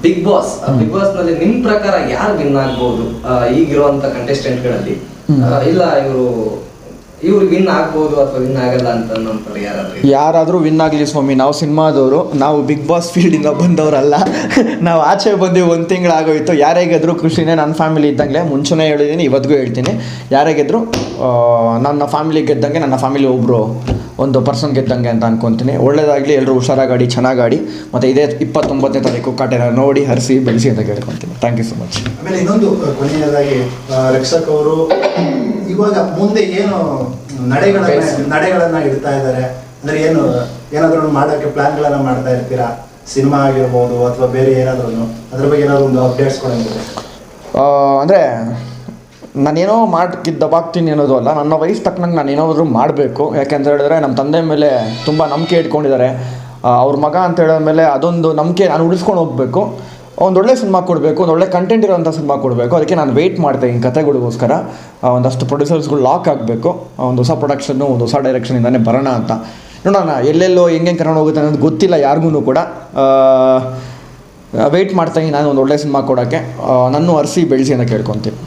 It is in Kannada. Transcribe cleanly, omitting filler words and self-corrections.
ಬಿಗ್ ಬಾಸ್ ನಲ್ಲಿ ನಿಮ್ ಪ್ರಕಾರ ಯಾರು ವಿನ್ ಆಗ್ಬಹುದು ಈಗಿರುವಂತ ಕಂಟೆಸ್ಟೆಂಟ್ಗಳಲ್ಲಿ? ಇಲ್ಲ ಇವ್ರು ವಿನ್ ಆಗ್ಬೋದು ಅಥವಾ ವಿನ್ ಆಗಲ್ಲ ಅಂತ ನಂತರ ಯಾರಾದರೂ ವಿನ್ ಆಗಲಿ ಸ್ವಾಮಿ, ನಾವು ಸಿನಿಮಾದವರು, ನಾವು ಬಿಗ್ ಬಾಸ್ ಫೀಲ್ಡಿಂದ ಬಂದವರಲ್ಲ. ನಾವು ಆಚೆ ಬಂದು 1 ತಿಂಗಳಾಗೋಯ್ತು. ಯಾರೇ ಗೆದ್ರು ಖುಷಿನೇ, ನನ್ನ ಫ್ಯಾಮಿಲಿ ಇದ್ದಂಗೆ. ಮುಂಚೆನೇ ಹೇಳಿದ್ದೀನಿ, ಇವತ್ತಿಗೂ ಹೇಳ್ತೀನಿ, ಯಾರೇ ಗೆದ್ರು ನನ್ನ ಫ್ಯಾಮಿಲಿ ಗೆದ್ದಂಗೆ, ನನ್ನ ಫ್ಯಾಮಿಲಿ ಒಬ್ಬರು ಒಂದು ಪರ್ಸನ್ ಗೆದ್ದಂಗೆ ಅಂತ ಅನ್ಕೊತೀನಿ. ಒಳ್ಳೇದಾಗಲಿ, ಎಲ್ಲರೂ ಹುಷಾರಾಗಾಡಿ, ಚೆನ್ನಾಗಾಡಿ, ಮತ್ತು ಇದೇ 29ನೇ ತಾರೀಕು ಕಾಟೇನ ನೋಡಿ ಹರಿಸಿ ಬೆಳೆಸಿ ಅಂತ ಕೇಳ್ಕೊತೀನಿ. Thank you so much. ಆಮೇಲೆ ಇನ್ನೊಂದು ಕೊನೆಯದಾಗಿ ರಕ್ಷಕ್ ಅವರು ಇವಾಗ ಮುಂದೆ ಏನು ನಡೆಗಳನ್ನ ಇಡ್ತಾ ಇದ್ದಾರೆ ಅಂದ್ರೆ ಏನಾದ್ರೂ ಮಾಡೋಕ್ಕೆ ಪ್ಲಾನ್ಗಳನ್ನ ಮಾಡ್ತಾ ಇರ್ತೀರಾ? ಸಿನಿಮಾ ಆಗಿರ್ಬೋದು ಅಥವಾ ಬೇರೆ ಏನಾದ್ರೂ ಅದ್ರ ಬಗ್ಗೆ ಏನಾದ್ರು ಒಂದು ಅಪ್ಡೇಟ್ಸ್ ಕೊಡೋಂಗಿದೆ? ಅಂದರೆ ನಾನೇನೋ ದಬಾಗ್ತೀನಿ ಅನ್ನೋದು ಅಲ್ಲ, ನನ್ನ ವಯಸ್ಸು ತಕ್ಕನಂಗೆ ನಾನು ಏನಾದರೂ ಮಾಡಬೇಕು. ಯಾಕೆಂತ ಹೇಳಿದ್ರೆ ನಮ್ಮ ತಂದೆ ಮೇಲೆ ತುಂಬ ನಂಬಿಕೆ ಇಟ್ಕೊಂಡಿದ್ದಾರೆ. ಅವ್ರ ಮಗ ಅಂತ ಹೇಳಿದ್ಮೇಲೆ ಅದೊಂದು ನಂಬಿಕೆ ನಾನು ಉಳಿಸ್ಕೊಂಡು ಹೋಗಬೇಕು. ಒಂದೊಳ್ಳೆ ಸಿನಿಮಾ ಕೊಡಬೇಕು, ಒಂದೊಳ್ಳೆ ಕಂಟೆಂಟ್ ಇರೋಂಥ ಸಿನಿಮಾ ಕೊಡಬೇಕು. ಅದಕ್ಕೆ ನಾನು ವೆಯ್ಟ್ ಮಾಡ್ತೀನಿ ಕತೆಗಳಿಗೋಸ್ಕರ. ಒಂದಷ್ಟು ಪ್ರೊಡ್ಯೂಸರ್ಸ್ಗಳು ಲಾಕ್ ಆಗಬೇಕು, ಒಂದು ಹೊಸ ಪ್ರೊಡಕ್ಷನ್ನು, ಒಂದು ಹೊಸ ಡೈರೆಕ್ಷನಿಂದಾನೇ ಬರೋಣ ಅಂತ. ನೋಡೋಣ, ಎಲ್ಲೆಲ್ಲೋ ಹೆಂಗೆ ಕರ್ಕೊಂಡು ಹೋಗುತ್ತೆ ಅನ್ನೋದು ಗೊತ್ತಿಲ್ಲ ಯಾರಿಗೂ ಕೂಡ. ವೆಯ್ಟ್ ಮಾಡ್ತಾಯಿದ್ದೀನಿ ನಾನು ಒಂದು ಒಳ್ಳೆ ಸಿನಿಮಾ ಕೊಡೋಕ್ಕೆ. ನನ್ನ ಅರಿಸಿ ಬೆಳೆಸಿ ಅಂತ ಕೇಳ್ಕೊತೀನಿ.